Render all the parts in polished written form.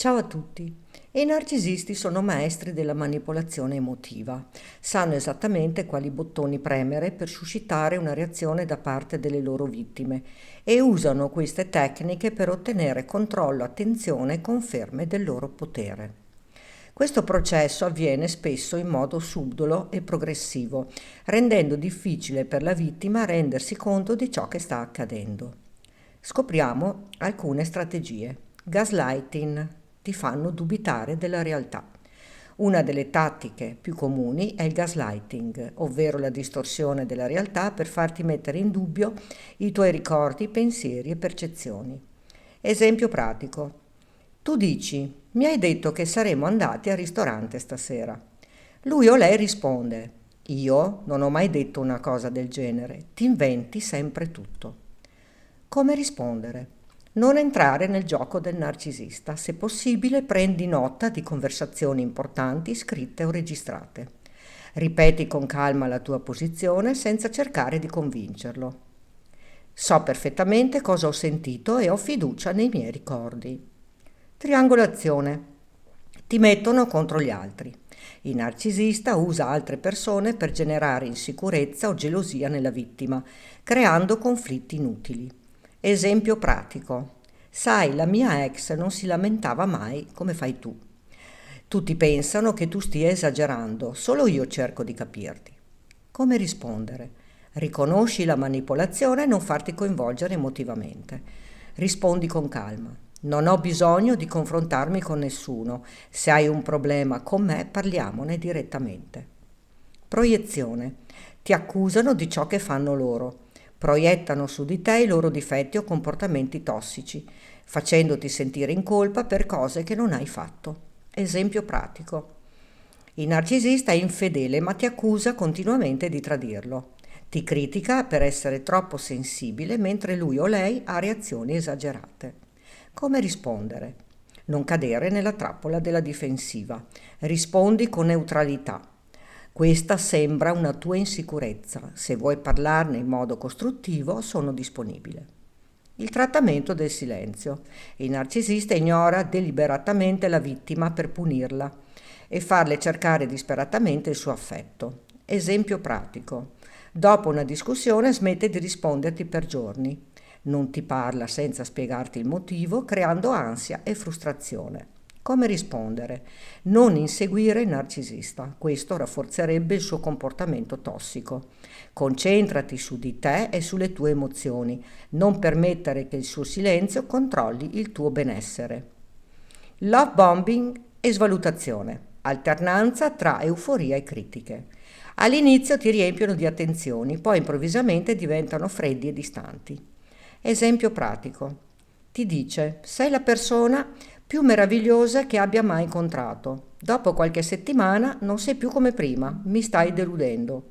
Ciao a tutti. I narcisisti sono maestri della manipolazione emotiva. Sanno esattamente quali bottoni premere per suscitare una reazione da parte delle loro vittime e usano queste tecniche per ottenere controllo, attenzione e conferme del loro potere. Questo processo avviene spesso in modo subdolo e progressivo, rendendo difficile per la vittima rendersi conto di ciò che sta accadendo. Scopriamo alcune strategie. Gaslighting. Ti fanno dubitare della realtà. Una delle tattiche più comuni è il gaslighting, ovvero la distorsione della realtà per farti mettere in dubbio i tuoi ricordi, pensieri e percezioni. Esempio pratico. Tu dici, mi hai detto che saremmo andati al ristorante stasera. Lui o lei risponde, io non ho mai detto una cosa del genere, ti inventi sempre tutto. Come rispondere? Non entrare nel gioco del narcisista. Se possibile, prendi nota di conversazioni importanti scritte o registrate. Ripeti con calma la tua posizione senza cercare di convincerlo. So perfettamente cosa ho sentito e ho fiducia nei miei ricordi. Triangolazione. Ti mettono contro gli altri. Il narcisista usa altre persone per generare insicurezza o gelosia nella vittima, creando conflitti inutili. Esempio pratico. Sai, la mia ex non si lamentava mai come fai tu. Tutti pensano che tu stia esagerando, solo io cerco di capirti. Come rispondere? Riconosci la manipolazione e non farti coinvolgere emotivamente. Rispondi con calma. Non ho bisogno di confrontarmi con nessuno. Se hai un problema con me, parliamone direttamente. Proiezione. Ti accusano di ciò che fanno loro. Proiettano su di te i loro difetti o comportamenti tossici, facendoti sentire in colpa per cose che non hai fatto. Esempio pratico. Il narcisista è infedele ma ti accusa continuamente di tradirlo. Ti critica per essere troppo sensibile mentre lui o lei ha reazioni esagerate. Come rispondere? Non cadere nella trappola della difensiva. Rispondi con neutralità. Questa sembra una tua insicurezza. Se vuoi parlarne in modo costruttivo, sono disponibile. Il trattamento del silenzio. Il narcisista ignora deliberatamente la vittima per punirla e farle cercare disperatamente il suo affetto. Esempio pratico. Dopo una discussione smette di risponderti per giorni. Non ti parla senza spiegarti il motivo, creando ansia e frustrazione. Come rispondere? Non inseguire il narcisista, questo rafforzerebbe il suo comportamento tossico. Concentrati su di te e sulle tue emozioni, non permettere che il suo silenzio controlli il tuo benessere. Love bombing e svalutazione, alternanza tra euforia e critiche. All'inizio ti riempiono di attenzioni, poi improvvisamente diventano freddi e distanti. Esempio pratico. Ti dice, sei la persona più meravigliosa che abbia mai incontrato. Dopo qualche settimana non sei più come prima, mi stai deludendo.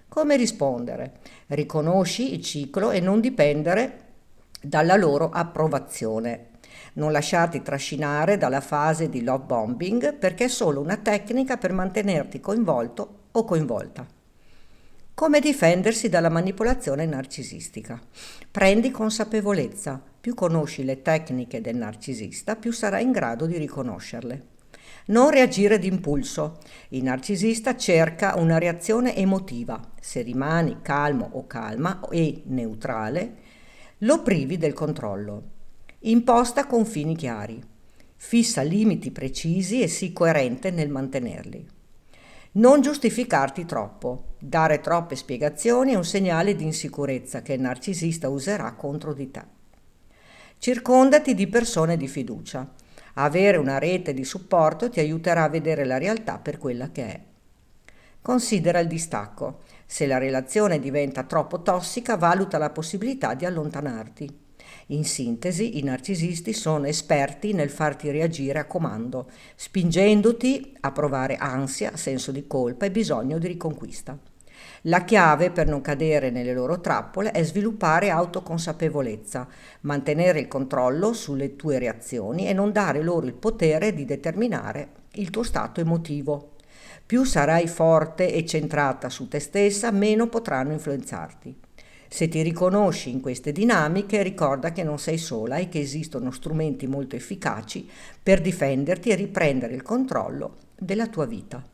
Come rispondere? Riconosci il ciclo e non dipendere dalla loro approvazione. Non lasciarti trascinare dalla fase di love bombing perché è solo una tecnica per mantenerti coinvolto o coinvolta. Come difendersi dalla manipolazione narcisistica? Prendi consapevolezza. Più conosci le tecniche del narcisista, più sarai in grado di riconoscerle. Non reagire d'impulso. Il narcisista cerca una reazione emotiva. Se rimani calmo o calma e neutrale, lo privi del controllo. Imposta confini chiari. Fissa limiti precisi e sii coerente nel mantenerli. Non giustificarti troppo. Dare troppe spiegazioni è un segnale di insicurezza che il narcisista userà contro di te. Circondati di persone di fiducia. Avere una rete di supporto ti aiuterà a vedere la realtà per quella che è. Considera il distacco. Se la relazione diventa troppo tossica, valuta la possibilità di allontanarti. In sintesi, i narcisisti sono esperti nel farti reagire a comando, spingendoti a provare ansia, senso di colpa e bisogno di riconquista. La chiave per non cadere nelle loro trappole è sviluppare autoconsapevolezza, mantenere il controllo sulle tue reazioni e non dare loro il potere di determinare il tuo stato emotivo. Più sarai forte e centrata su te stessa, meno potranno influenzarti. Se ti riconosci in queste dinamiche, ricorda che non sei sola e che esistono strumenti molto efficaci per difenderti e riprendere il controllo della tua vita.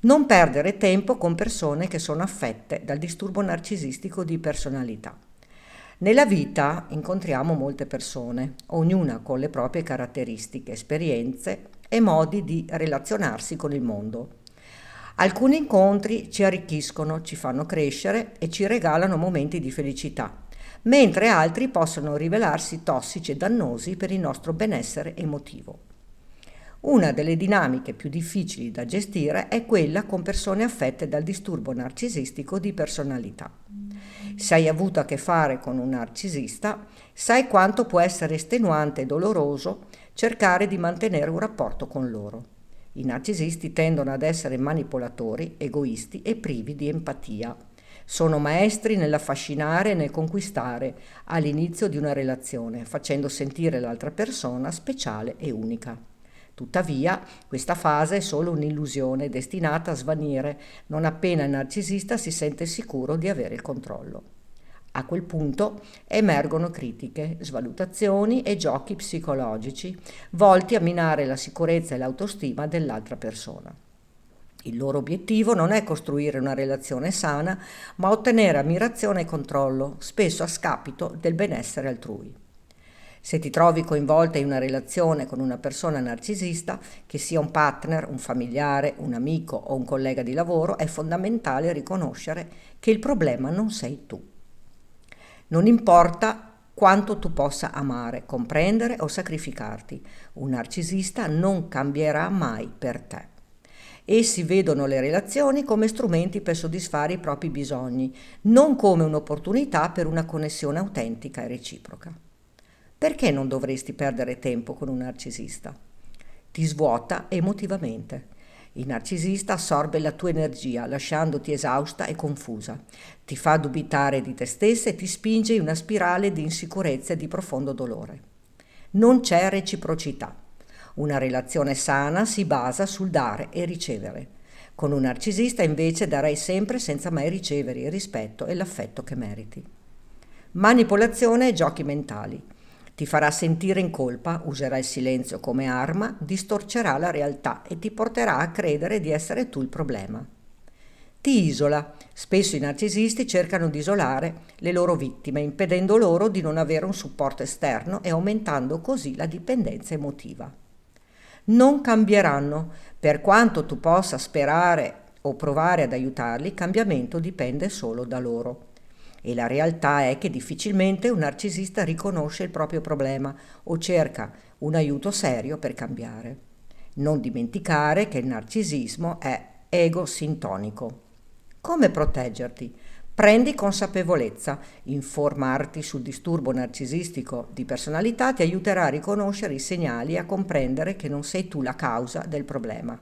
Non perdere tempo con persone che sono affette dal disturbo narcisistico di personalità. Nella vita incontriamo molte persone, ognuna con le proprie caratteristiche, esperienze e modi di relazionarsi con il mondo. Alcuni incontri ci arricchiscono, ci fanno crescere e ci regalano momenti di felicità, mentre altri possono rivelarsi tossici e dannosi per il nostro benessere emotivo. Una delle dinamiche più difficili da gestire è quella con persone affette dal disturbo narcisistico di personalità. Se hai avuto a che fare con un narcisista, sai quanto può essere estenuante e doloroso cercare di mantenere un rapporto con loro. I narcisisti tendono ad essere manipolatori, egoisti e privi di empatia. Sono maestri nell'affascinare e nel conquistare all'inizio di una relazione, facendo sentire l'altra persona speciale e unica. Tuttavia, questa fase è solo un'illusione destinata a svanire non appena il narcisista si sente sicuro di avere il controllo. A quel punto emergono critiche, svalutazioni e giochi psicologici volti a minare la sicurezza e l'autostima dell'altra persona. Il loro obiettivo non è costruire una relazione sana, ma ottenere ammirazione e controllo, spesso a scapito del benessere altrui. Se ti trovi coinvolta in una relazione con una persona narcisista, che sia un partner, un familiare, un amico o un collega di lavoro, è fondamentale riconoscere che il problema non sei tu. Non importa quanto tu possa amare, comprendere o sacrificarti, un narcisista non cambierà mai per te. Essi vedono le relazioni come strumenti per soddisfare i propri bisogni, non come un'opportunità per una connessione autentica e reciproca. Perché non dovresti perdere tempo con un narcisista? Ti svuota emotivamente. Il narcisista assorbe la tua energia, lasciandoti esausta e confusa. Ti fa dubitare di te stessa e ti spinge in una spirale di insicurezza e di profondo dolore. Non c'è reciprocità. Una relazione sana si basa sul dare e ricevere. Con un narcisista invece darai sempre senza mai ricevere il rispetto e l'affetto che meriti. Manipolazione e giochi mentali. Ti farà sentire in colpa, userà il silenzio come arma, distorcerà la realtà e ti porterà a credere di essere tu il problema. Ti isola. Spesso i narcisisti cercano di isolare le loro vittime, impedendo loro di non avere un supporto esterno e aumentando così la dipendenza emotiva. Non cambieranno. Per quanto tu possa sperare o provare ad aiutarli, il cambiamento dipende solo da loro. E la realtà è che difficilmente un narcisista riconosce il proprio problema o cerca un aiuto serio per cambiare. Non dimenticare che il narcisismo è egosintonico. Come proteggerti? Prendi consapevolezza. Informarti sul disturbo narcisistico di personalità ti aiuterà a riconoscere i segnali e a comprendere che non sei tu la causa del problema.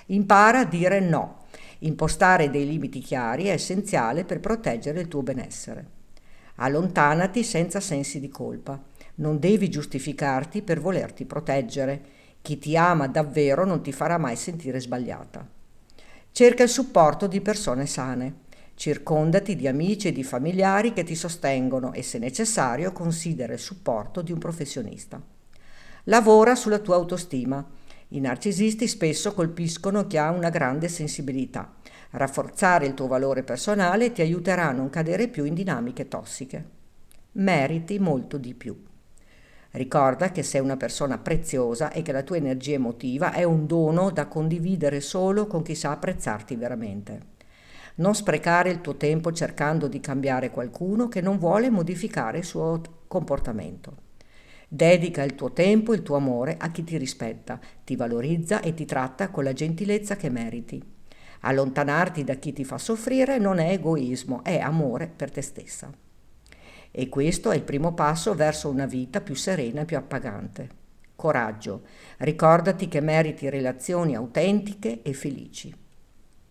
Impara a dire no. Impostare dei limiti chiari è essenziale per proteggere il tuo benessere. Allontanati senza sensi di colpa. Non devi giustificarti per volerti proteggere. Chi ti ama davvero non ti farà mai sentire sbagliata. Cerca il supporto di persone sane. Circondati di amici e di familiari che ti sostengono e, se necessario, considera il supporto di un professionista. Lavora sulla tua autostima. I narcisisti spesso colpiscono chi ha una grande sensibilità. Rafforzare il tuo valore personale ti aiuterà a non cadere più in dinamiche tossiche. Meriti molto di più. Ricorda che sei una persona preziosa e che la tua energia emotiva è un dono da condividere solo con chi sa apprezzarti veramente. Non sprecare il tuo tempo cercando di cambiare qualcuno che non vuole modificare il suo comportamento. Dedica il tuo tempo e il tuo amore a chi ti rispetta, ti valorizza e ti tratta con la gentilezza che meriti. Allontanarti da chi ti fa soffrire non è egoismo, è amore per te stessa. E questo è il primo passo verso una vita più serena e più appagante. Coraggio, ricordati che meriti relazioni autentiche e felici.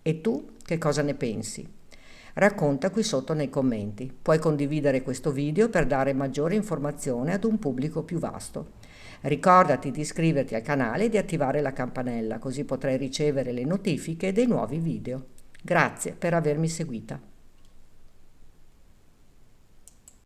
E tu che cosa ne pensi? Racconta qui sotto nei commenti. Puoi condividere questo video per dare maggiore informazione ad un pubblico più vasto. Ricordati di iscriverti al canale e di attivare la campanella, così potrai ricevere le notifiche dei nuovi video. Grazie per avermi seguita.